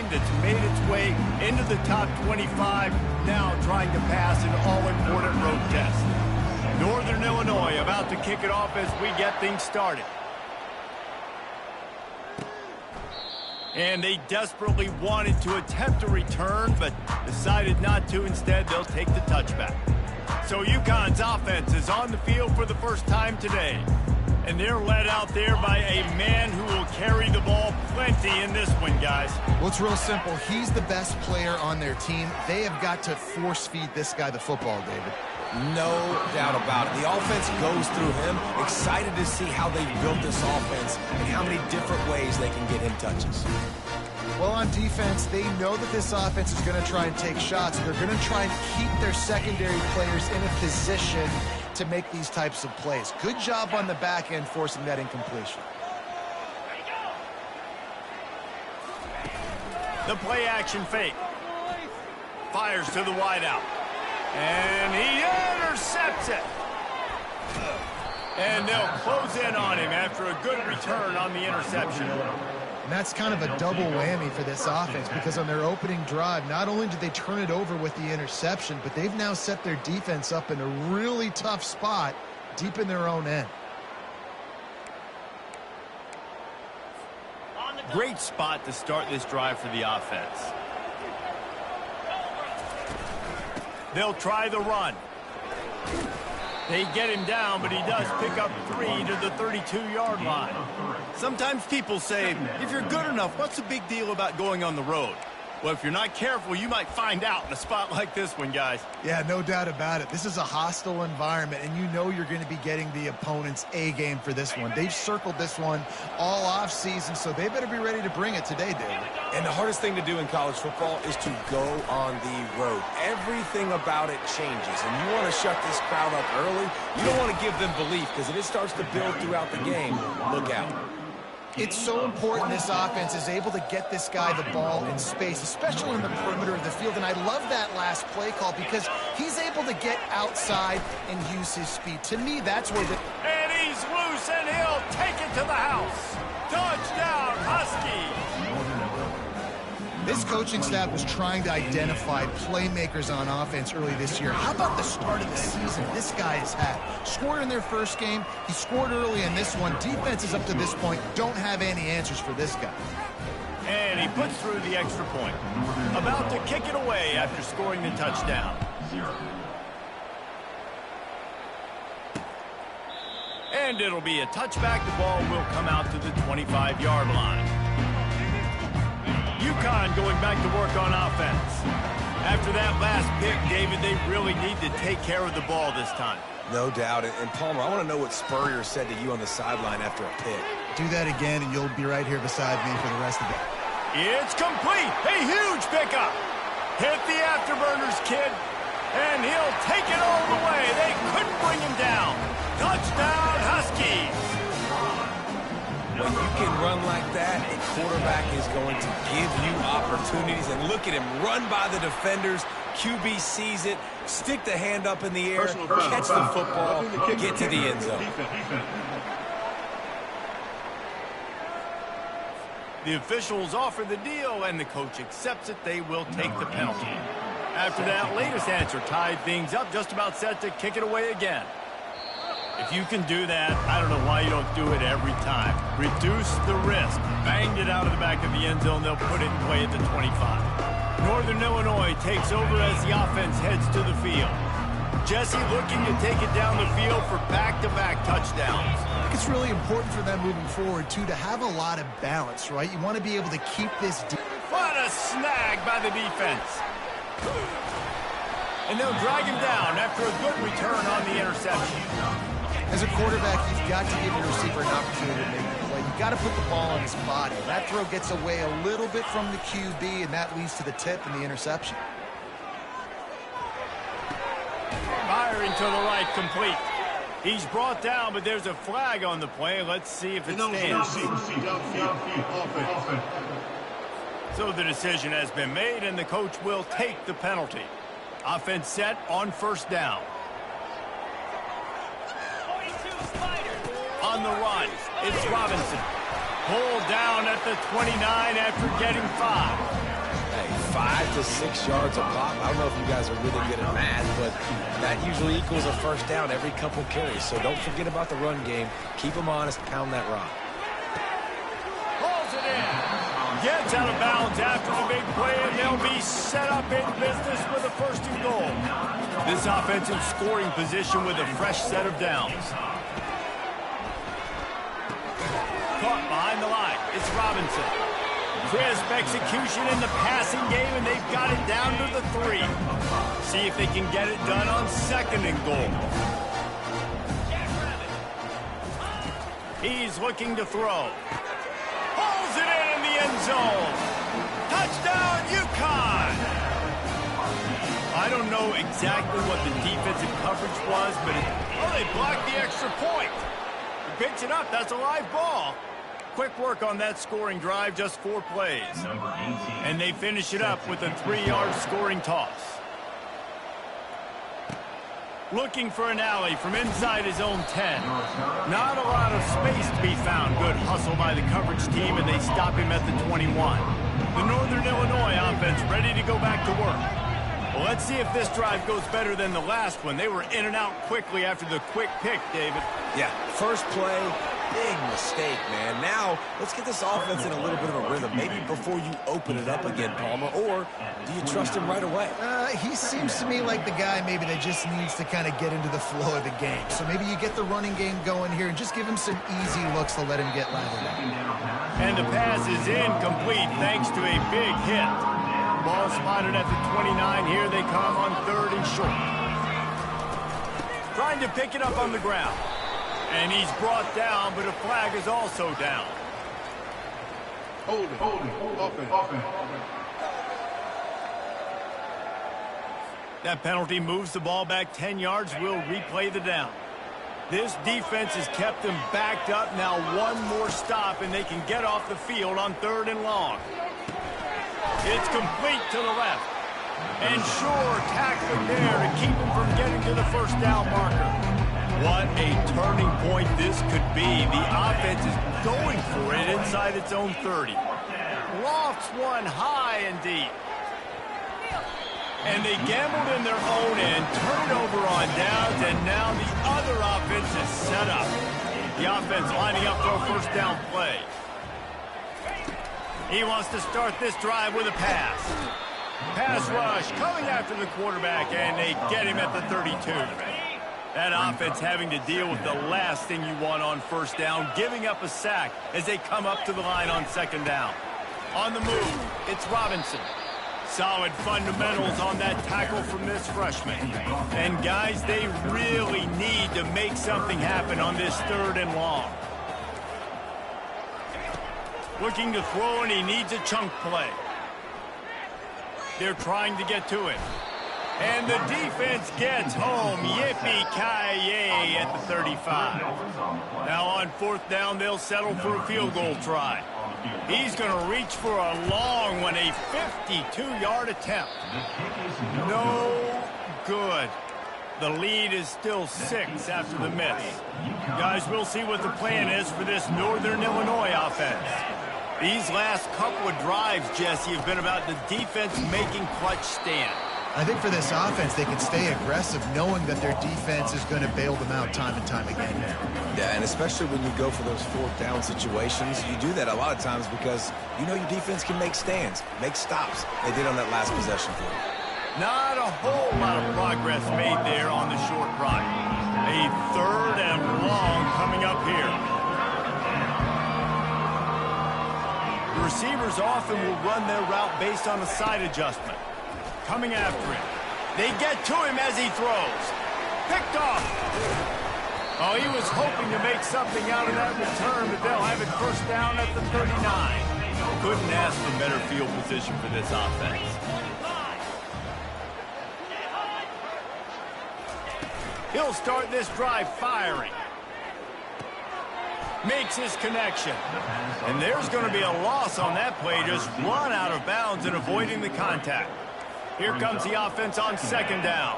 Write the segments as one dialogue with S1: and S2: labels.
S1: team that's made its way into the top 25, now trying to pass an all-important road test. Northern Illinois about to kick it off as we get things started. And they desperately wanted to attempt a return, but decided not to. Instead, they'll take the touchback. So UConn's offense is on the field for the first time today. And they're led out there by a man who will carry the ball plenty in this one, guys.
S2: Well, it's real simple. He's the best player on their team. They have got to force-feed this guy the football, David.
S3: No doubt about it. The offense goes through him. Excited to see how they've built this offense and how many different ways they can get him touches.
S2: Well, on defense, they know that this offense is going to try and take shots. They're going to try and keep their secondary players in a position to make these types of plays. Good job on the back end forcing that incompletion.
S1: The play action fake. Fires to the wideout. And he intercepts it. And they'll close in on him after a good return on the interception.
S2: And that's kind of a double whammy for this offense, because on their opening drive, not only did they turn it over with the interception, but they've now set their defense up in a really tough spot deep in their own end.
S1: Great spot to start this drive for the offense. They'll try the run. They get him down, but he does pick up 3 to the 32-yard line. Sometimes people say, if you're good enough, what's the big deal about going on the road? Well, if you're not careful, you might find out in a spot like this one, guys.
S2: Yeah, no doubt about it. This is a hostile environment, and you know you're going to be getting the opponent's A-game for this one. They've circled this one all offseason, so they better be ready to bring it today, David.
S3: And the hardest thing to do in college football is to go on the road. Everything about it changes, and you want to shut this crowd up early. You don't want to give them belief, because if it starts to build throughout the game, look out.
S2: It's so important this offense is able to get this guy the ball in space, especially in the perimeter of the field. And I love that last play call because he's able to get outside and use his speed. To me, that's where the...
S1: And he's loose, and he'll take it to the house. Touchdown, Huskies.
S2: This coaching staff was trying to identify playmakers on offense early this year. How about the start of the season this guy has had? Scored in their first game. He scored early in this one. Defenses up to this point don't have any answers for this guy.
S1: And he puts through the extra point. About to kick it away after scoring the touchdown. And it'll be a touchback. The ball will come out to the 25-yard line. UConn going back to work on offense. After that last pick, David, they really need to take care of the ball this time.
S3: No doubt. And Palmer, I want to know what Spurrier said to you on the sideline after a pick.
S2: Do that again, and you'll be right here beside me for the rest of it.
S1: It's complete. A huge pickup. Hit the afterburners, kid. And he'll take it all the way. They couldn't bring him down. Touchdown, Huskies.
S3: When you can run like that, a quarterback is going to give you opportunities. And look at him run by the defenders. QB sees it, stick the hand up in the air, catch the football, get to the end zone.
S1: The officials offer the deal, and the coach accepts it. They will take the penalty. After that latest answer tied things up, just about set to kick it away again. If you can do that, I don't know why you don't do it every time. Reduce the risk. Banged it out of the back of the end zone. They'll put it in play at the 25. Northern Illinois takes over as the offense heads to the field. Jesse looking to take it down the field for back-to-back touchdowns.
S2: I think it's really important for them moving forward, too, to have a lot of balance, right? You want to be able to keep this...
S1: What a snag by the defense. And they'll drag him down after a good return on the interception.
S2: As a quarterback, you've got to give your receiver an opportunity to make the play. You've got to put the ball on his body. That throw gets away a little bit from the QB, and that leads to the tip and the interception.
S1: Firing to the right, complete. He's brought down, but there's a flag on the play. Let's see if it stands. So the decision has been made, and the coach will take the penalty. Offense set on first down. On the run, it's Robinson. Pulled down at the 29 after getting 5.
S3: Hey, 5 to 6 yards a pop. I don't know if you guys are really good at math, but that usually equals a first down every couple carries. So don't forget about the run game. Keep them honest. Pound that rock.
S1: Pulls it in. Gets out of bounds after the big play, and they'll be set up in business with a first and goal. This offensive scoring position with a fresh set of downs. Caught behind the line. It's Robinson. Crisp execution in the passing game, and they've got it down to the 3. See if they can get it done on second and goal. He's looking to throw. Pulls it in the end zone. Touchdown, UCONN! I don't know exactly what the defensive coverage was, but they blocked the extra point. He picks it up. That's a live ball. Quick work on that scoring drive, just 4 plays. And they finish it up with a 3-yard scoring toss. Looking for an alley from inside his own 10. Not a lot of space to be found. Good hustle by the coverage team, and they stop him at the 21. The Northern Illinois offense ready to go back to work. Well, let's see if this drive goes better than the last one. They were in and out quickly after the quick pick, David.
S3: Yeah, first play, big mistake, man. Now, let's get this offense in a little bit of a rhythm. Maybe before you open it up again, Palmer, or do you trust him right away?
S2: He seems to me like the guy maybe that just needs to kind of get into the flow of the game. So maybe you get the running game going here and just give him some easy looks to let him get lathered up.
S1: And the pass is incomplete thanks to a big hit. Ball spotted at the 29. Here they come on 3rd and short. Trying to pick it up on the ground. And he's brought down, but a flag is also down.
S4: Hold it. Open.
S1: That penalty moves the ball back 10 yards. We'll replay the down. This defense has kept them backed up. Now one more stop, and they can get off the field on 3rd and long. It's complete to the left. And sure, tackling there to keep him from getting to the first down marker. What a turning point this could be. The offense is going for it inside its own 30. Lofts one high and deep. And they gambled in their own end, turn it over on downs, and now the other offense is set up. The offense lining up for a first down play. He wants to start this drive with a pass. Pass rush coming after the quarterback, and they get him at the 32. That offense having to deal with the last thing you want on first down, giving up a sack as they come up to the line on 2nd down. On the move, it's Robinson. Solid fundamentals on that tackle from this freshman. And guys, they really need to make something happen on this 3rd and long. Looking to throw, and he needs a chunk play. They're trying to get to it. And the defense gets home. Yippee-ki-yay at the 35. Now on 4th down, they'll settle for a field goal try. He's going to reach for a long one, a 52-yard attempt. No good. The lead is still 6 after the miss. Guys, we'll see what the plan is for this Northern Illinois offense. These last couple of drives, Jesse, have been about the defense making clutch stand.
S2: I think for this offense, they can stay aggressive knowing that their defense is going to bail them out time and time again.
S3: Yeah, and especially when you go for those 4th down situations, you do that a lot of times because you know your defense can make stands, make stops. They did on that last possession for you.
S1: Not a whole lot of progress made there on the short run. A 3rd and long coming up here. The receivers often will run their route based on a side adjustment. Coming after him. They get to him as he throws. Picked off. Oh, he was hoping to make something out of that return, but they'll have it first down at the 39. Couldn't ask for better field position for this offense. He'll start this drive firing. Makes his connection. And there's going to be a loss on that play. Just run out of bounds and avoiding the contact. Here comes the offense on 2nd down.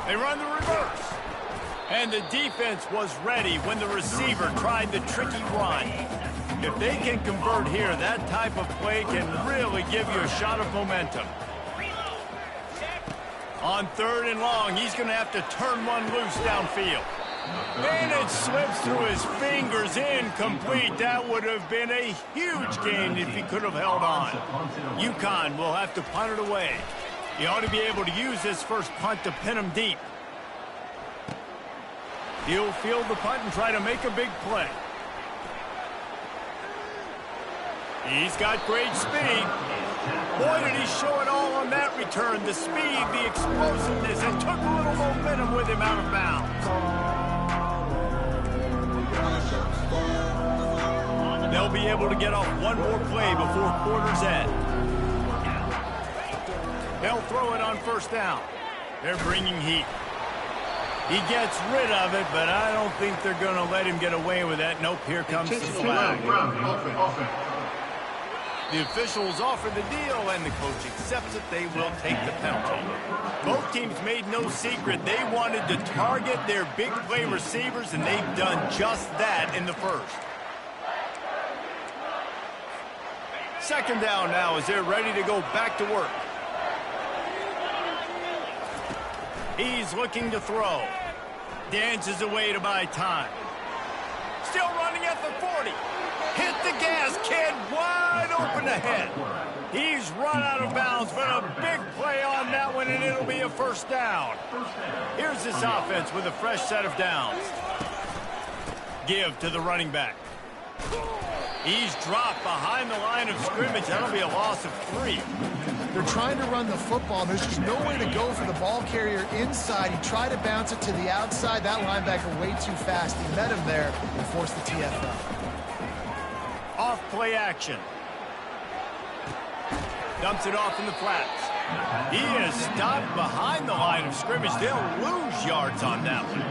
S1: They run the reverse. And the defense was ready when the receiver tried the tricky run. If they can convert here, that type of play can really give you a shot of momentum. On 3rd and long, he's going to have to turn one loose downfield. And it slips through his fingers, incomplete. That would have been a huge gain if he could have held on. UConn will have to punt it away. He ought to be able to use this first punt to pin him deep. He'll field the punt and try to make a big play. He's got great speed. Boy, did he show it all on that return. The speed, the explosiveness, and took a little momentum with him out of bounds. They'll be able to get off one more play before quarter's end. They'll throw it on 1st down. They're bringing heat. He gets rid of it, but I don't think they're going to let him get away with that. Nope, here comes the flag. The officials offer the deal, and the coach accepts it. They will take the penalty. Both teams made no secret. They wanted to target their big play receivers, and they've done just that in the first. 2nd down now as they're ready to go back to work. He's looking to throw. Dances away to buy time. Still running at the 40. Hit the gas, kid. Wide open ahead. He's run out of bounds, but a big play on that one, and it'll be a 1st down. Here's this offense with a fresh set of downs. Give to the running back. He's dropped behind the line of scrimmage. That'll be a loss of 3.
S2: They're trying to run the football, and there's just nowhere to go for the ball carrier inside. He tried to bounce it to the outside. That linebacker way too fast. He met him there and forced the TFL.
S1: Off play action. Dumps it off in the flats. He is stopped behind the line of scrimmage. They'll lose yards on that one.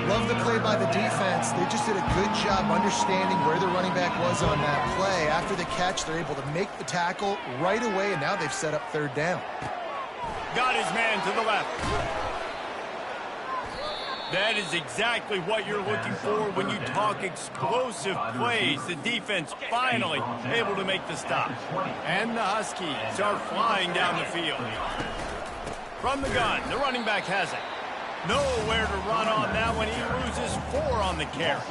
S2: Love the play by the defense. They just did a good job understanding where the running back was on that play. After the catch, they're able to make the tackle right away, and now they've set up 3rd down.
S1: Got his man to the left. That is exactly what you're looking for when you talk explosive plays. The defense finally able to make the stop. And the Huskies are flying down the field. From the gun, the running back has it. Nowhere to run on that one. He loses 4 on the carry.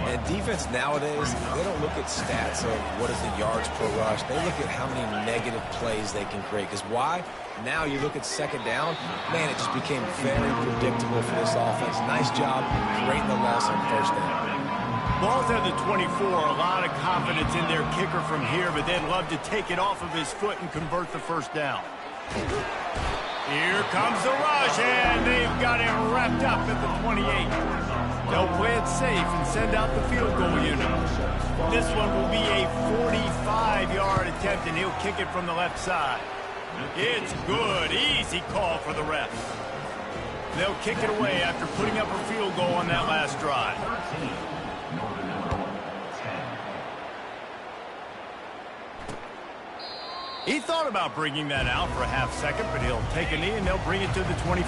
S3: And defense nowadays, they don't look at stats of what is the yards per rush. They look at how many negative plays they can create. Because why? Now you look at 2nd down, man, it just became very predictable for this offense. Nice job creating the loss on 1st down.
S1: Ball's at the 24. A lot of confidence in their kicker from here, but they'd love to take it off of his foot and convert the 1st down. Here comes the rush, and they've got him wrapped up at the 28. They'll play it safe and send out the field goal unit. This one will be a 45-yard attempt, and he'll kick it from the left side. It's good. Easy call for the ref. They'll kick it away after putting up a field goal on that last drive. He thought about bringing that out for a half second, but he'll take a knee and they'll bring it to the 25.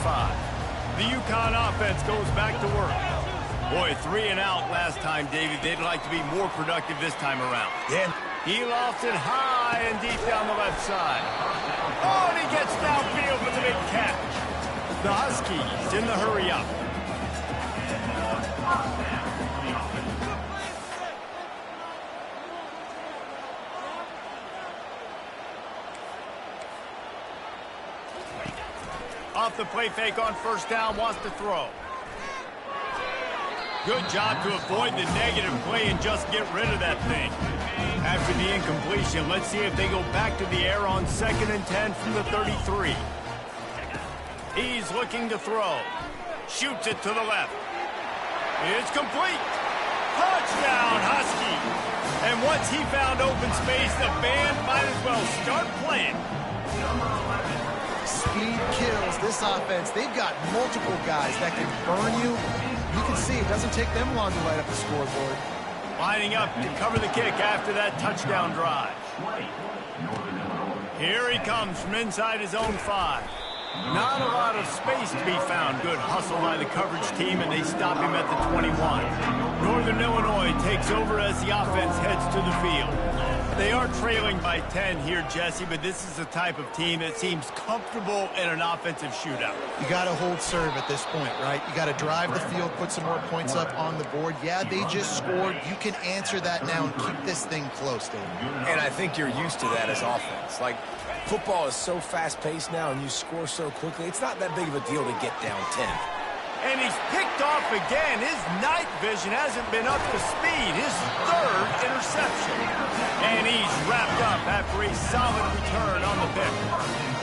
S1: The UConn offense goes back to work. Boy, 3 and out last time, David. They'd like to be more productive this time around.
S2: Yeah.
S1: He lofts it high and deep down the left side. Oh, and he gets downfield with a big catch. The Huskies in the hurry up. Off the play fake on 1st down, wants to throw. Good job to avoid the negative play and just get rid of that thing. After the incompletion, let's see if they go back to the air on 2nd and 10 from the 33. He's looking to throw. Shoots it to the left. It's complete. Touchdown, Husky. And once he found open space, the band might as well start playing.
S2: Speed kills this offense. They've got multiple guys that can burn you. You can see it doesn't take them long to light up the scoreboard.
S1: Lining up to cover the kick after that touchdown drive. Here he comes from inside his own 5. Not a lot of space to be found. Good hustle by the coverage team, and they stop him at the 21. Northern Illinois takes over as the offense heads to the field. They are trailing by 10 here, Jesse, but this is the type of team that seems comfortable in an offensive shootout.
S2: You got to hold serve at this point, right? You got to drive the field, put some more points up on the board. Yeah, they just scored. You can answer that now and keep this thing close, David.
S3: And I think you're used to that as offense. Like, football is so fast-paced now and you score so quickly, it's not that big of a deal to get down 10.
S1: And he's picked off again. His night vision hasn't been up to speed. His third interception. And he's wrapped up after a solid return on the pick.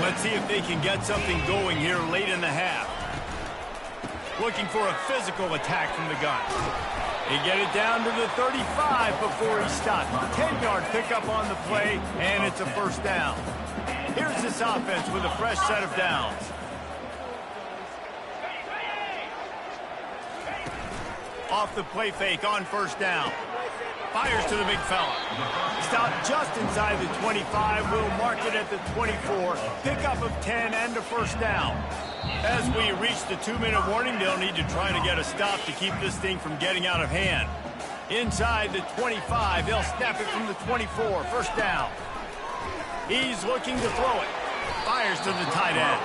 S1: Let's see if they can get something going here late in the half. Looking for a physical attack from the gun. They get it down to the 35 before he stopped. 10-yard pickup on the play, and it's a first down. Here's this offense with a fresh set of downs. Off the play fake on first down. Fires to the big fella. Stopped just inside the 25. Will mark it at the 24. Pickup of 10 and a first down. As we reach the 2-minute warning, they'll need to try to get a stop to keep this thing from getting out of hand. Inside the 25, they'll snap it from the 24. First down. He's looking to throw it. Fires to the tight end.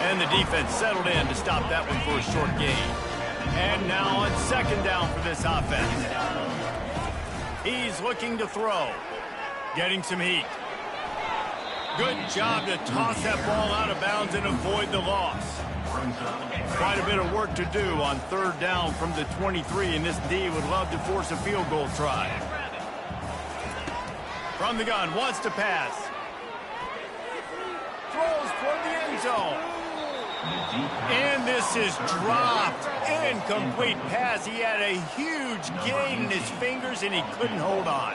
S1: And the defense settled in to stop that one for a short gain. And now on second down for this offense. He's looking to throw. Getting some heat. Good job to toss that ball out of bounds and avoid the loss. Quite a bit of work to do on third down from the 23, and this D would love to force a field goal try. From the gun, wants to pass. Throws toward the end zone. And this is dropped. Incomplete pass. He had a huge gain in his fingers, and he couldn't hold on.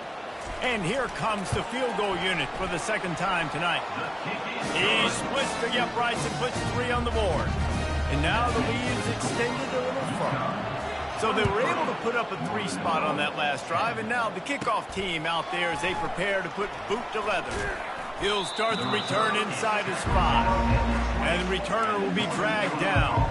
S1: And here comes the field goal unit for the second time tonight. He splits the uprights and puts 3 on the board. And now the lead is extended a little further. So they were able to put up a 3 spot on that last drive, and now the kickoff team out there as they prepare to put boot to leather. He'll start the return inside his spot. And the returner will be dragged down.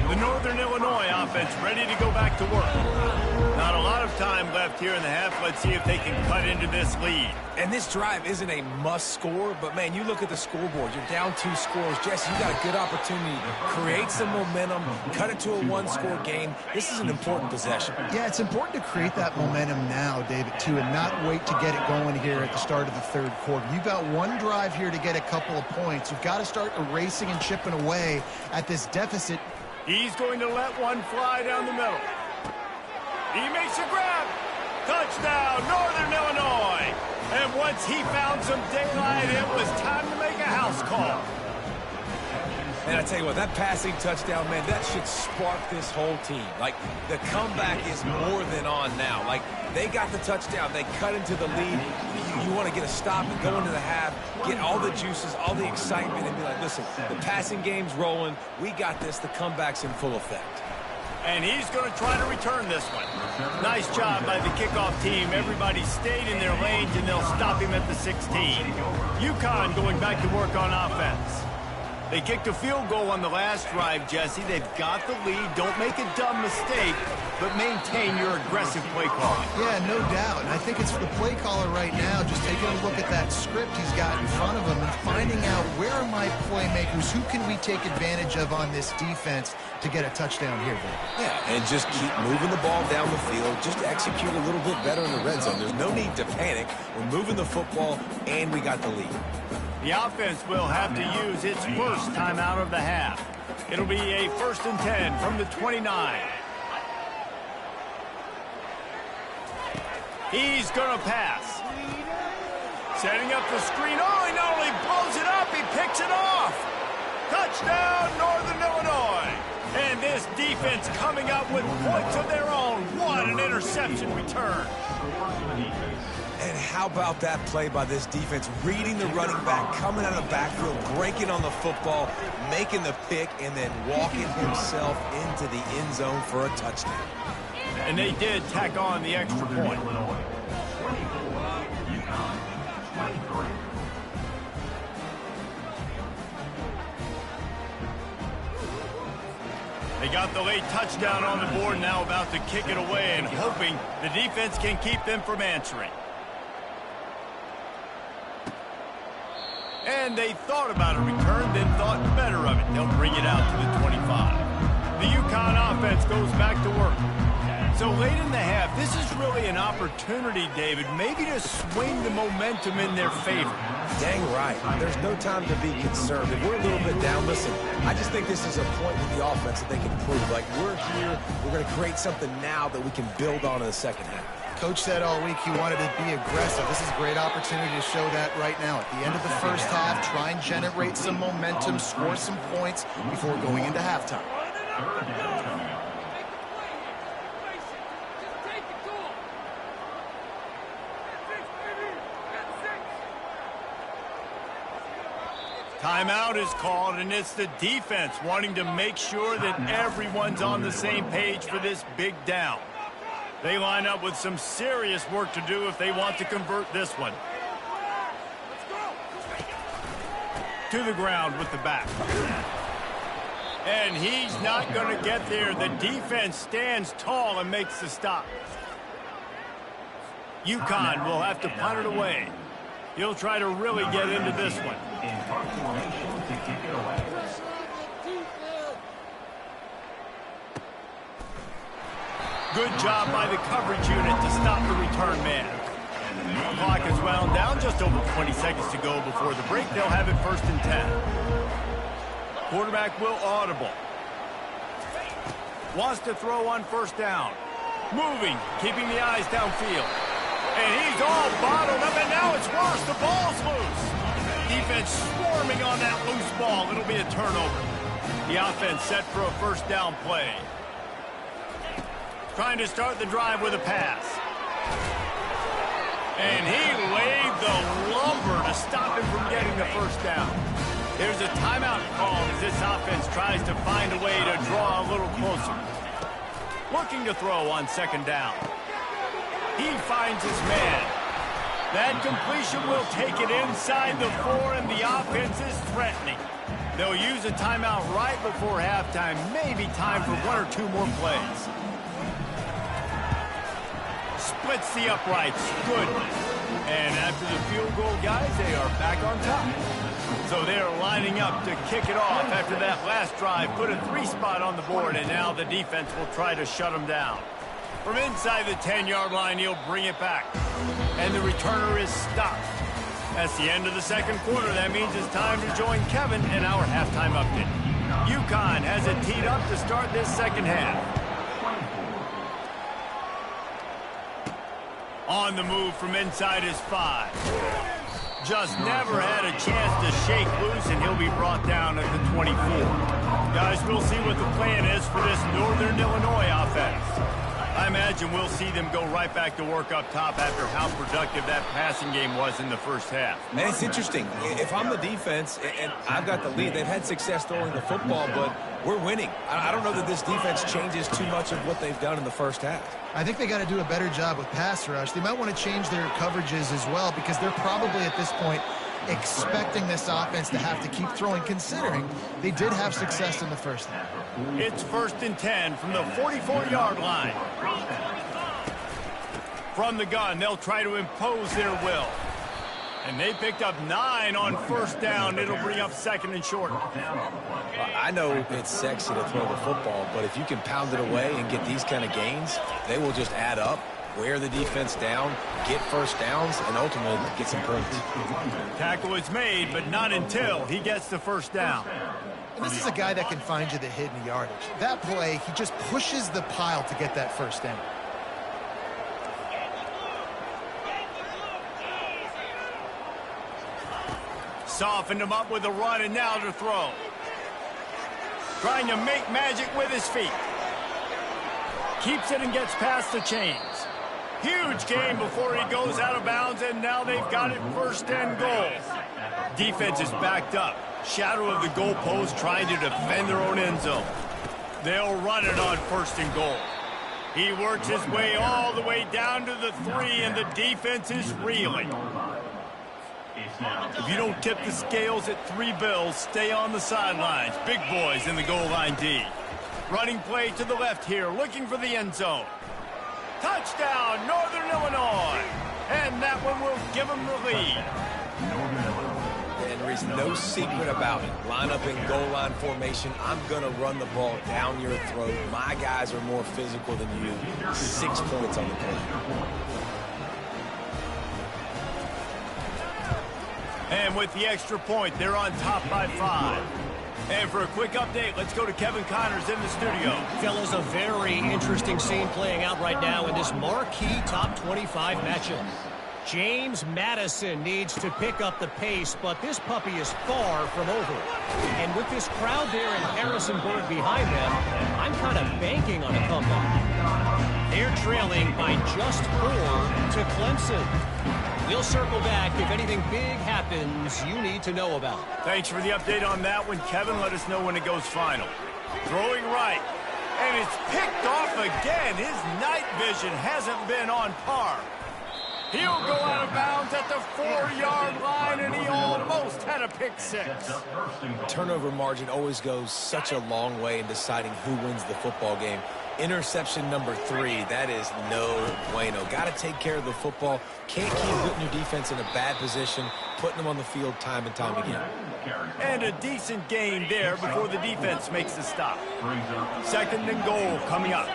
S1: The Northern Illinois offense ready to go back to work. Not a lot of time left here in the half. Let's see if they can cut into this lead.
S3: And this drive isn't a must score, but man, you look at the scoreboard. You're down 2 scores. Jesse, you got a good opportunity to create some momentum, cut it to a 1-score game. This is an important possession.
S2: Yeah, it's important to create that momentum now, David, too, and not wait to get it going here at the start of the third quarter. You've got one drive here to get a couple of points. You've got to start erasing and chipping away at this deficit.
S1: He's going to let one fly down the middle. He makes a grab. Touchdown, Northern Illinois. And once he found some daylight, it was time to make a house call.
S3: And I tell you what, that passing touchdown, man, that should spark this whole team. Like, the comeback is more than on now. Like, they got the touchdown. They cut into the lead. You want to get a stop and go into the half, get all the juices, all the excitement, and be like, listen, the passing game's rolling. We got this. The comeback's in full effect.
S1: And he's going to try to return this one. Nice job by the kickoff team. Everybody stayed in their lanes, and they'll stop him at the 16. UConn going back to work on offense. They kicked a field goal on the last drive, Jesse. They've got the lead. Don't make a dumb mistake, but maintain your aggressive play calling.
S2: Yeah, no doubt. And I think it's for the play caller right now, just taking a look at that script he's got in front of him and finding out where are my playmakers, who can we take advantage of on this defense to get a touchdown here, Bill.
S3: Yeah, and just keep moving the ball down the field. Just execute a little bit better in the red zone. There's no need to panic. We're moving the football, and we got the lead.
S1: The offense will have to use its first timeout of the half. It'll be a 1st and 10 from the 29. He's going to pass. Setting up the screen. Oh, he not only blows it up, he picks it off. Touchdown, Northern Illinois. And this defense coming up with points of their own. What an interception return.
S3: And how about that play by this defense? Reading the running back, coming out of the backfield, breaking on the football, making the pick, and then walking himself into the end zone for a touchdown.
S1: And they did tack on the extra point. got the late touchdown on the board, now about to kick it away and hoping the defense can keep them from answering. And they thought about a return, then thought better of it. They'll bring it out to the 25. The UConn offense goes back to work. So late in the half, this is really an opportunity, David, maybe to swing the momentum in their favor.
S3: Dang right. There's no time to be concerned. If we're a little bit down, listen, I just think this is a point with the offense that they can prove. Like, we're here, we're going to create something now that we can build on in the second half.
S2: Coach said all week he wanted to be aggressive. This is a great opportunity to show that right now. At the end of the first half, try and generate some momentum, score some points before going into halftime.
S1: Timeout is called, and it's the defense wanting to make sure that everyone's on the same page for this big down. They line up with some serious work to do if they want to convert this one. To the ground with the back. And he's not going to get there. The defense stands tall and makes the stop. UConn will have to punt it away. He'll try to really get into this one. Good job by the coverage unit to stop the return man. The clock is wound down, just over 20 seconds to go before the break. They'll have it 1st and 10. Quarterback will audible. Wants to throw on 1st down. Moving, keeping the eyes downfield. And he's all bottled up, and now it's worse. The ball's loose. Defense swarming on that loose ball. It'll be a turnover. The offense set for a 1st down play. Trying to start the drive with a pass. And he laid the lumber to stop him from getting the 1st down. There's a timeout called as this offense tries to find a way to draw a little closer. Looking to throw on 2nd down. He finds his man. That completion will take it inside the 4, and the offense is threatening. They'll use a timeout right before halftime. Maybe time for 1 or 2 more plays. Splits the uprights. Good. And after the field goal, guys, they are back on top. So they're lining up to kick it off after that last drive. Put a 3 spot on the board, and now the defense will try to shut them down. From inside the 10-yard line, he'll bring it back. And the returner is stopped. That's the end of the 2nd quarter. That means it's time to join Kevin in our halftime update. UConn has it teed up to start this 2nd half. On the move from inside his 5. Just never had a chance to shake loose, and he'll be brought down at the 24. Guys, we'll see what the plan is for this Northern Illinois offense. I imagine we'll see them go right back to work up top after how productive that passing game was in the 1st half.
S3: And it's interesting. If I'm the defense and I've got the lead, they've had success throwing the football, but we're winning. I don't know that this defense changes too much of what they've done in the 1st half.
S2: I think they got to do a better job with pass rush. They might want to change their coverages as well, because they're probably at this point expecting this offense to have to keep throwing, considering they did have success in the 1st half.
S1: It's 1st and 10 from the 44-yard line. From the gun, they'll try to impose their will. And they picked up 9 on 1st down. It'll bring up 2nd and short.
S3: I know it's sexy to throw the football, but if you can pound it away and get these kind of gains, they will just add up, wear the defense down, get 1st downs, and ultimately get some points.
S1: Tackle is made, but not until he gets the 1st down.
S2: And this is a guy that can find you the hidden yardage. That play, he just pushes the pile to get that 1st down.
S1: Softened him up with a run, and now to throw. Trying to make magic with his feet. Keeps it and gets past the chains. Huge gain before he goes out of bounds, and now they've got it 1st and goal. Defense is backed up. Shadow of the goalpost trying to defend their own end zone. They'll run it on 1st and goal. He works his way all the way down to the 3, and the defense is reeling. If you don't tip the scales at 3 bills, stay on the sidelines. Big boys in the goal line D. Running play to the left here, looking for the end zone. Touchdown, Northern Illinois. And that one will give them the lead.
S3: And there is no secret about it. Line up in goal line formation. I'm going to run the ball down your throat. My guys are more physical than you. 6 points on the play.
S1: And with the extra point, they're on top by 5. And for a quick update, let's go to Kevin Connors in the studio.
S5: Fellas, a very interesting scene playing out right now in this marquee top 25 matchup. James Madison needs to pick up the pace, but this puppy is far from over. And with this crowd there in Harrisonburg behind them, I'm kind of banking on a comeback. They're trailing by just 4 to Clemson. We'll circle back if anything big happens you need to know about.
S1: Thanks for the update on that one, Kevin. Let us know when it goes final. Throwing right. And it's picked off again. His night vision hasn't been on par. He'll go out of bounds at the 4-yard line, and he almost had a pick 6.
S3: Turnover margin always goes such a long way in deciding who wins the football game. Interception number 3, that is no bueno. Got to take care of the football. Can't keep putting your defense in a bad position, putting them on the field time and time again.
S1: And a decent gain there before the defense makes the stop. 2nd and goal coming up.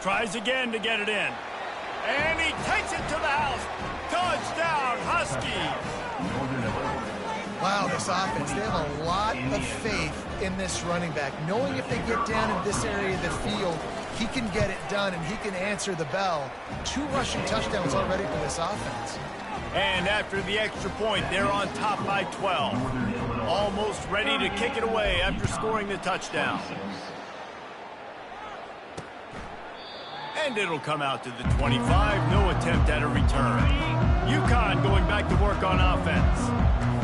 S1: Tries again to get it in. And he takes it to the house. Touchdown, Husky.
S2: Wow, this offense, they have a lot of faith in this running back, knowing if they get down in this area of the field, he can get it done and he can answer the bell. 2 rushing touchdowns already for this offense.
S1: And after the extra point, they're on top by 12. Almost ready to kick it away after scoring the touchdown. And it'll come out to the 25. No attempt at a return. UConn going back to work on offense.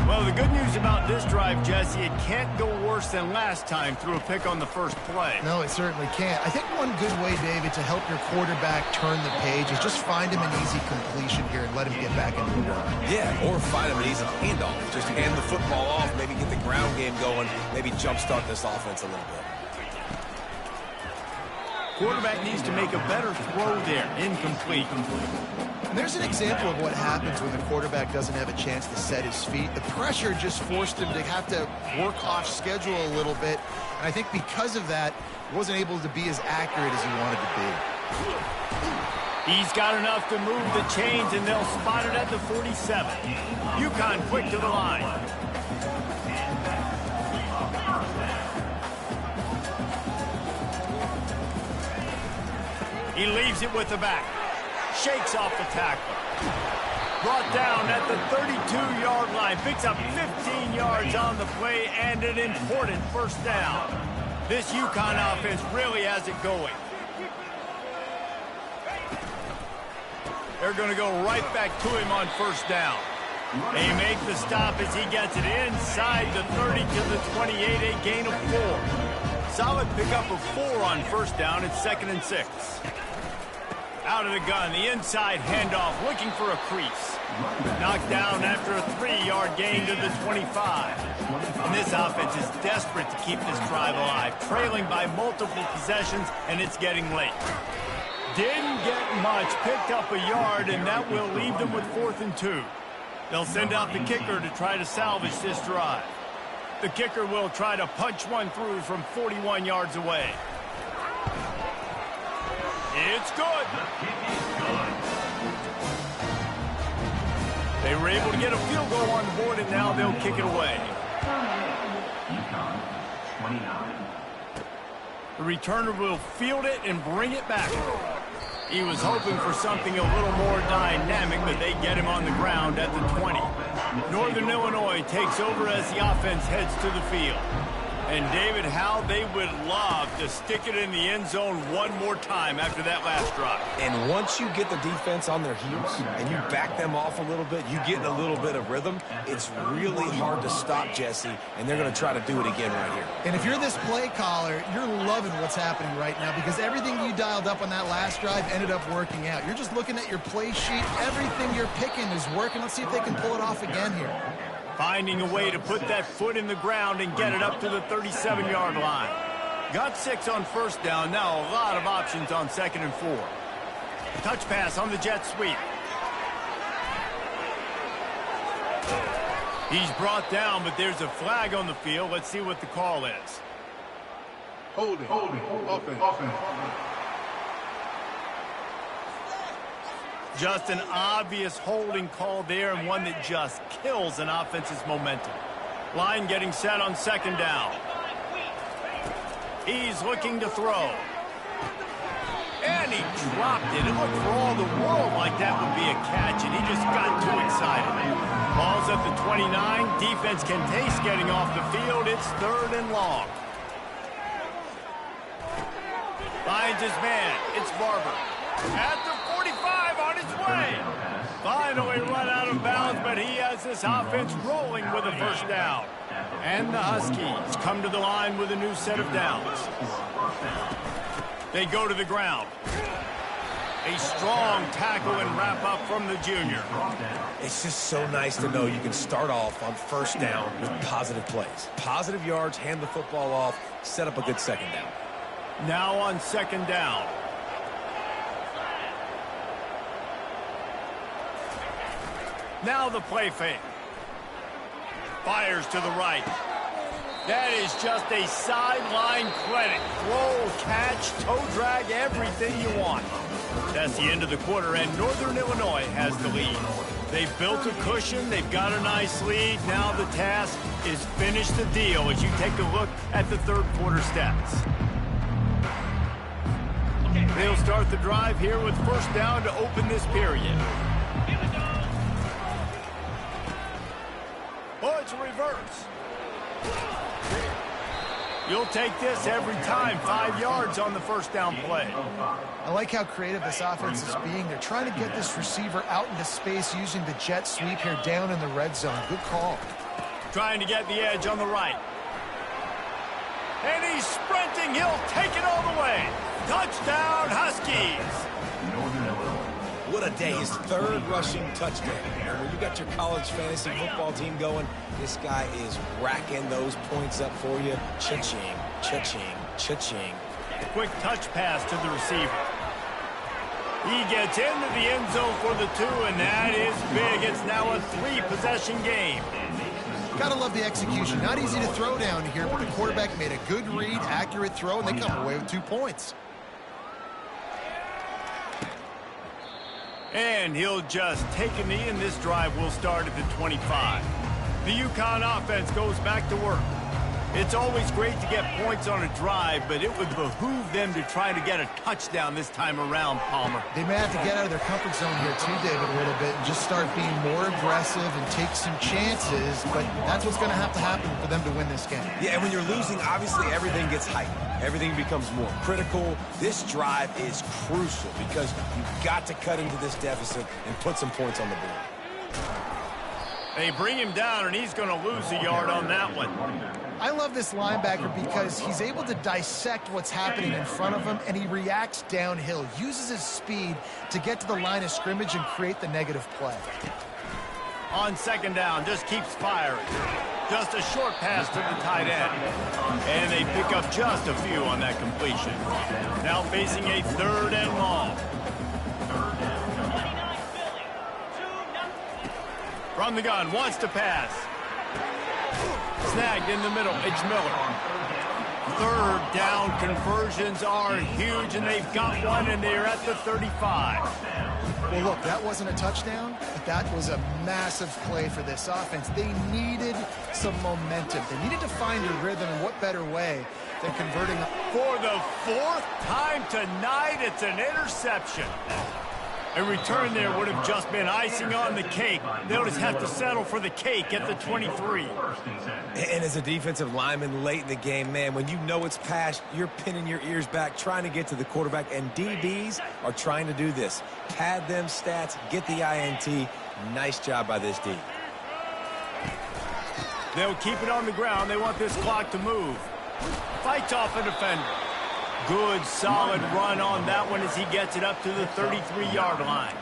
S1: Well, the good news about this drive, Jesse, it can't go worse than last time through a pick on the first play.
S2: No, it certainly can't. I think one good way, David, to help your quarterback turn the page is just find him an easy completion here and let him get back into the run.
S3: Yeah, or find him an easy handoff. Just hand the football off, maybe get the ground game going, maybe jumpstart this offense a little bit.
S1: Quarterback needs to make a better throw there. Incomplete.
S2: And there's an example of what happens when the quarterback doesn't have a chance to set his feet. The pressure just forced him to have to work off schedule a little bit. And I think because of that, he wasn't able to be as accurate as he wanted to be.
S1: He's got enough to move the chains, and they'll spot it at the 47. UConn quick to the line. He leaves it with the back. Shakes off the tackler. Brought down at the 32-yard line. Picks up 15 yards on the play and an important first down. This UConn offense really has it going. They're going to go right back to him on first down. They make the stop as he gets it inside the 30 to the 28, a gain of 4. Solid pickup of 4 on first down. It's 2nd and 6. Out of the gun, the inside handoff, looking for a crease. Knocked down after a 3-yard gain to the 25. And this offense is desperate to keep this drive alive, trailing by multiple possessions, and it's getting late. Didn't get much, picked up a yard, and that will leave them with 4th and 2. They'll send out the kicker to try to salvage this drive. The kicker will try to punch one through from 41 yards away. It's good. They were able to get a field goal on the board, and now they'll kick it away. The returner will field it and bring it back. He was hoping for something a little more dynamic, but they get him on the ground at the 20. Northern Illinois takes over as the offense heads to the field. And, David, how they would love to stick it in the end zone one more time after that last drive.
S3: And once you get the defense on their heels and you back them off a little bit, you get in a little bit of rhythm, it's really hard to stop Jesse, and they're going to try to do it again right here.
S2: And if you're this play caller, you're loving what's happening right now because everything you dialed up on that last drive ended up working out. You're just looking at your play sheet. Everything you're picking is working. Let's see if they can pull it off again here.
S1: Finding a way to put that foot in the ground and get it up to the 37-yard line. Got 6 on first down. Now a lot of options on 2nd and 4. Touch pass on the jet sweep. He's brought down, but there's a flag on the field. Let's see what the call is.
S4: Holding. Offense.
S1: Just an obvious holding call there, and one that just kills an offense's momentum. Line getting set on 2nd down. He's looking to throw. And he dropped it. It looked for all the world like that would be a catch, and he just got too excited. Ball's at the 29. Defense can taste getting off the field. It's 3rd and long. Finds his man. It's Barber. At the 45 on his way. Finally run out of bounds, but he has this offense rolling with a first down. And the Huskies come to the line with a new set of downs. They go to the ground. A strong tackle and wrap up from the junior.
S3: It's just so nice to know you can start off on first down with positive plays. Positive yards, hand the football off, set up a good 2nd down.
S1: Now on 2nd down. Now the play fake. Fires to the right. That is just a sideline credit. Throw, catch, toe drag, everything you want. That's the end of the quarter, and Northern Illinois has the lead. They've built a cushion. They've got a nice lead. Now the task is finish the deal as you take a look at the 3rd quarter stats. They'll start the drive here with first down to open this period. Oh, it's a reverse. You'll take this every time. 5 yards on the first down play.
S2: I like how creative this offense is being. They're trying to get this receiver out into space using the jet sweep here down in the red zone. Good call.
S1: Trying to get the edge on the right. And he's sprinting. He'll take it all the way. Touchdown, Huskies.
S3: What a day. His 3rd rushing touchdown. And when you got your college fantasy football team going, this guy is racking those points up for you. Cha-ching, cha-ching, cha-ching.
S1: Quick touch pass to the receiver. He gets into the end zone for the 2, and that is big. It's now a 3-possession game.
S2: Gotta love the execution. Not easy to throw down here, but the quarterback made a good read, accurate throw, and they come away with 2 points.
S1: And he'll just take a knee, and this drive will start at the 25. The UConn offense goes back to work. It's always great to get points on a drive, but it would behoove them to try to get a touchdown this time around, Palmer.
S2: They may have to get out of their comfort zone here too, David, a little bit and just start being more aggressive and take some chances, but that's what's going to happen for them to win this game.
S3: Yeah, and when you're losing, obviously everything gets heightened. Everything becomes more critical. This drive is crucial because you've got to cut into this deficit and put some points on the board.
S1: They bring him down, and he's going to lose a yard on that one.
S2: I love this linebacker because he's able to dissect what's happening in front of him, and he reacts downhill, uses his speed to get to the line of scrimmage and create the negative play.
S1: On 2nd down, just keeps firing. Just a short pass to the tight end. And they pick up just a few on that completion. Now facing a 3rd and long. From the gun, wants to pass. Snagged in the middle, it's Miller. 3rd down conversions are huge, and they've got one, and they're at the 35.
S2: Well, look, that wasn't a touchdown, but that was a massive play for this offense. They needed some momentum. They needed to find a rhythm, and what better way than converting.
S1: For the 4th time tonight, it's an interception. A return there would have just been icing on the cake. They'll just have to settle for the cake at the 23.
S3: And as a defensive lineman late in the game, man, when you know it's past, you're pinning your ears back, trying to get to the quarterback, and DBs are trying to do this. Pad them stats, get the INT. Nice job by this D.
S1: They'll keep it on the ground. They want this clock to move. Fights off a defender. Good, solid run on that one as he gets it up to the 33-yard line.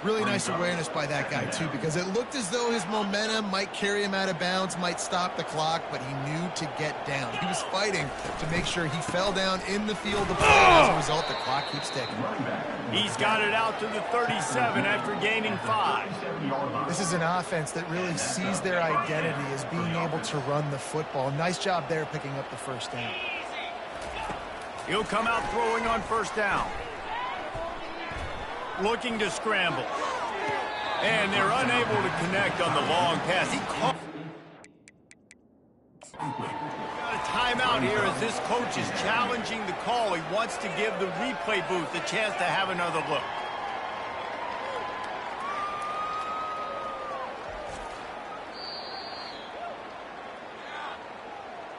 S2: Really nice awareness by that guy, too, because it looked as though his momentum might carry him out of bounds, might stop the clock, but he knew to get down. He was fighting to make sure he fell down in the field of play. As a result, the clock keeps ticking.
S1: He's got it out to the 37 after gaining 5.
S2: This is an offense that really sees their identity as being able to run the football. Nice job there picking up the first down.
S1: He'll come out throwing on first down. Looking to scramble. And they're unable to connect on the long pass. He caught. Got a timeout here as this coach is challenging the call. He wants to give the replay booth a chance to have another look.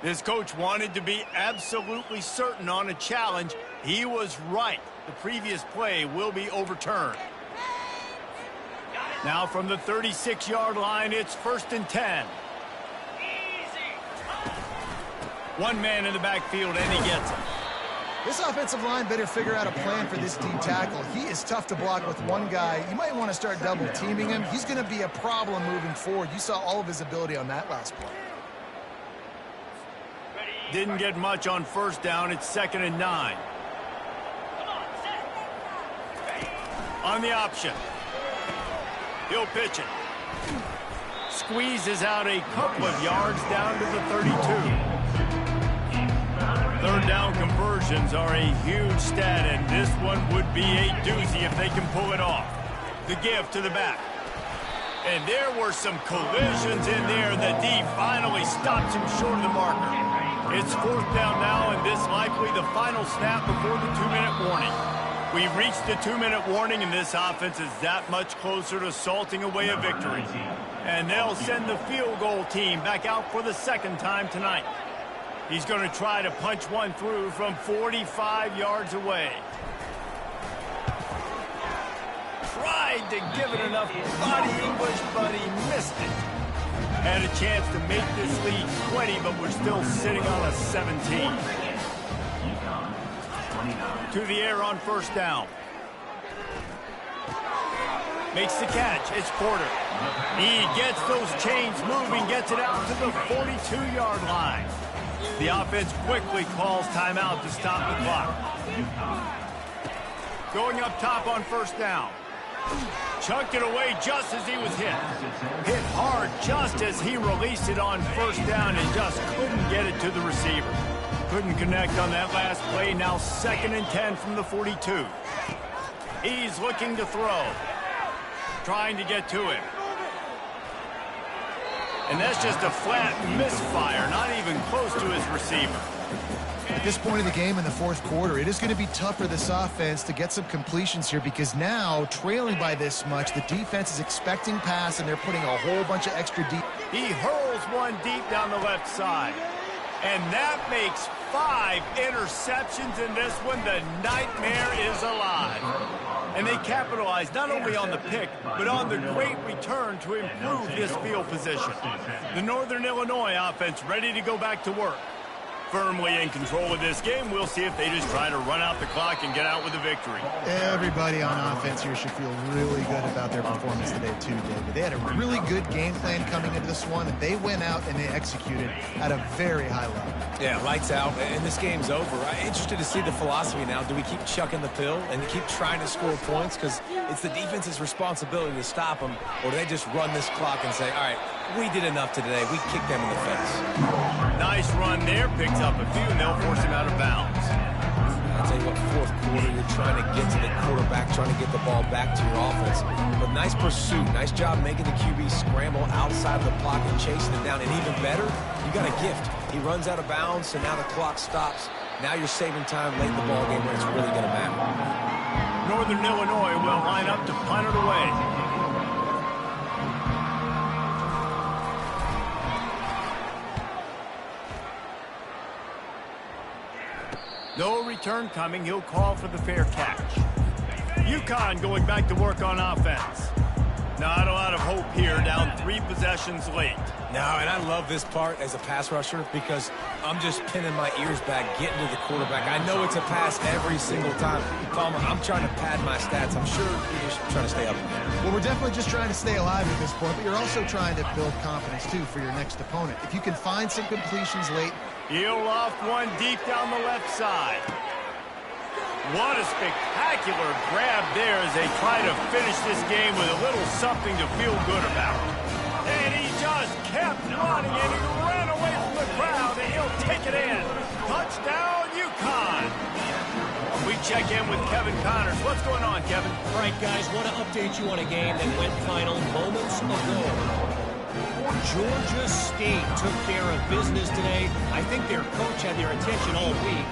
S1: This coach wanted to be absolutely certain on a challenge. He was right. The previous play will be overturned. Now from the 36-yard line, it's 1st and 10. One man in the backfield, and he gets it.
S2: This offensive line better figure out a plan for this D tackle. He is tough to block with one guy. You might want to start double teaming him. He's going to be a problem moving forward. You saw all of his ability on that last play.
S1: Didn't get much on first down. It's 2nd and 9. On the option. He'll pitch it. Squeezes out a couple of yards down to the 32. Third down conversions are a huge stat, and this one would be a doozy if they can pull it off. The give to the back. And there were some collisions in there. The D finally stops him short of the marker. It's 4th down now, and this likely the final snap before the 2-minute warning. We've reached the 2-minute warning, and this offense is that much closer to salting away a victory. And they'll send the field goal team back out for the 2nd time tonight. He's going to try to punch one through from 45 yards away. Tried to give it enough body English, but he missed it. Had a chance to make this lead 20, but we're still sitting on a 17. To the air on first down. Makes the catch. It's Porter. He gets those chains moving, gets it out to the 42-yard line. The offense quickly calls timeout to stop the clock. Going up top on first down. Chucked it away just as he was hit. Hit hard just as he released it on first down and just couldn't get it to the receiver. Couldn't connect on that last play. Now 2nd and 10 from the 42. He's looking to throw. Trying to get to him. And that's just a flat misfire, not even close to his receiver.
S2: At this point of the game in the 4th quarter, it is going to be tough for this offense to get some completions here because now, trailing by this much, the defense is expecting pass and they're putting a whole bunch of extra deep.
S1: He hurls one deep down the left side. And that makes 5 interceptions in this one. The nightmare is alive. And they capitalize not only on the pick, but on the great return to improve this field position. The Northern Illinois offense ready to go back to work. Firmly in control of this game. We'll see if they just try to run out the clock and get out with a victory.
S2: Everybody on offense here should feel really good about their performance today too, David. They had a really good game plan coming into this one, and they went out and they executed at a very high level.
S3: Yeah, lights out, and this game's over. I'm interested to see the philosophy now. Do we keep chucking the pill and keep trying to score points because it's the defense's responsibility to stop them, or do they just run this clock and say, all right, we did enough today. We kicked them in the face.
S1: Nice run there. Picks up a few, and they'll force him out of bounds.
S3: I'll tell you what, 4th quarter, you're trying to get to the quarterback, trying to get the ball back to your offense. But nice pursuit. Nice job making the QB scramble outside of the pocket, chasing it down. And even better, you got a gift. He runs out of bounds, so now the clock stops. Now you're saving time late in the ballgame when it's really going to matter.
S1: Northern Illinois will line up to punt it away. No return coming. He'll call for the fair catch. UCONN going back to work on offense. Not a lot of hope here, down 3 possessions late.
S3: No, and I love this part as a pass rusher because I'm just pinning my ears back, getting to the quarterback. I know it's a pass every single time. Palmer, I'm trying to pad my stats. I'm sure you're just trying to stay up.
S2: Well, we're definitely just trying to stay alive at this point, but you're also trying to build confidence, too, for your next opponent. If you can find some completions late.
S1: He'll loft one deep down the left side. What a spectacular grab there as they try to finish this game with a little something to feel good about. And he just kept running, and he ran away from the crowd, and he'll take it in. Touchdown, UConn. We check in with Kevin Connors. What's going on, Kevin?
S5: All right, guys, want to update you on a game that went final moments ago. Georgia State took care of business today. I think their coach had their attention all week.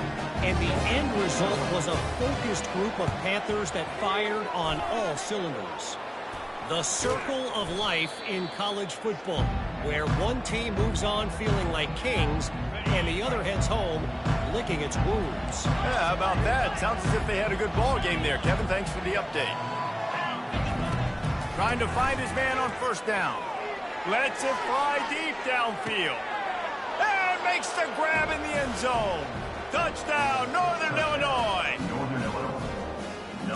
S5: And the end result was a focused group of Panthers that fired on all cylinders. The circle of life in college football, where one team moves on feeling like kings, and the other heads home licking its wounds.
S1: Yeah, how about that? Sounds as if they had a good ball game there. Kevin, thanks for the update. Trying to find his man on first down. Lets it fly deep downfield. And makes the grab in the end zone. Touchdown, Northern Illinois.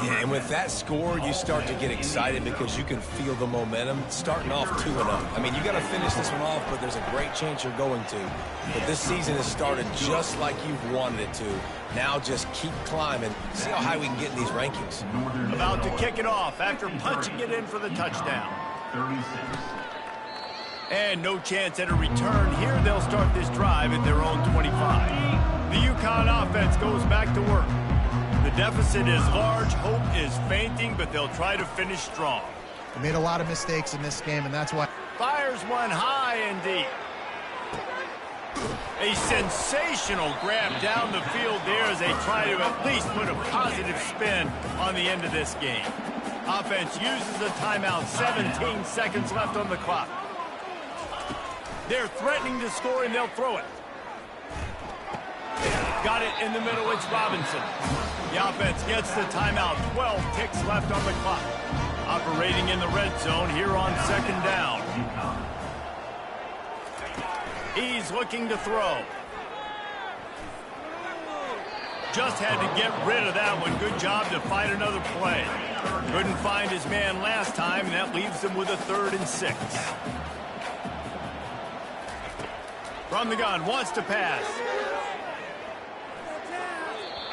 S3: Yeah, and with that score, you start to get excited because you can feel the momentum starting off 2-0. I mean, you got to finish this one off, but there's a great chance you're going to. But this season has started just like you've wanted it to. Now just keep climbing. See how high we can get in these rankings.
S1: About to kick it off after punching it in for the touchdown.
S4: 36.
S1: And no chance at a return here. They'll start this drive at their own 25. The UConn offense goes back to work. The deficit is large. Hope is fainting, but they'll try to finish strong.
S2: They made a lot of mistakes in this game, and that's why.
S1: Fires one high and deep. A sensational grab down the field there as they try to at least put a positive spin on the end of this game. Offense uses a timeout. 17 seconds left on the clock. They're threatening to score, and they'll throw it. Got it in the middle. It's Robinson. The offense gets the timeout. 12 ticks left on the clock. Operating in the red zone here on second down. He's looking to throw. Just had to get rid of that one. Good job to find another play. Couldn't find his man last time, and that leaves him with a 3rd and 6. From the gun, wants to pass.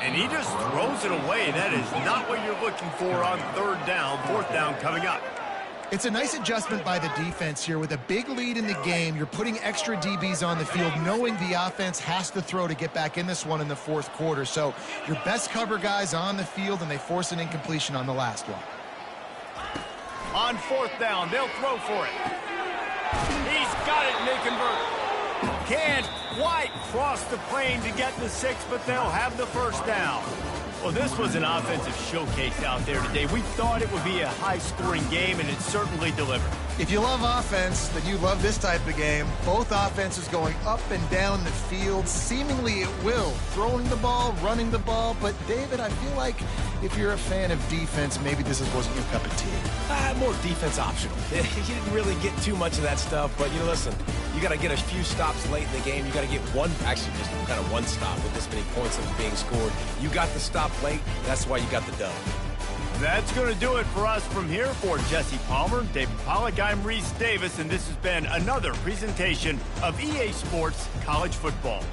S1: And he just throws it away. That is not what you're looking for on 3rd down. 4th down coming up.
S2: It's a nice adjustment by the defense here. With a big lead in the game, you're putting extra DBs on the field, knowing the offense has to throw to get back in this one in the 4th quarter. So your best cover guys on the field, and they force an incompletion on the last one.
S1: On 4th down, they'll throw for it. He's got it, and they convert. Can't quite cross the plane to get the 6, but they'll have the 1st down. Well, this was an offensive showcase out there today. We thought it would be a high-scoring game, and it certainly delivered.
S2: If you love offense, then you love this type of game. Both offenses going up and down the field, seemingly at will. Throwing the ball, running the ball. But, David, I feel like if you're a fan of defense, maybe this wasn't your cup of tea.
S3: More defense optional. You didn't really get too much of that stuff, but, you know, listen, you got to get a few stops late in the game. You got to get one, actually just kind of one stop with this many points that was being scored. You got the stop late. That's why you got the dub.
S1: That's going to do it for us from here. For Jesse Palmer, David Pollack, I'm Reese Davis, and this has been another presentation of EA Sports College Football.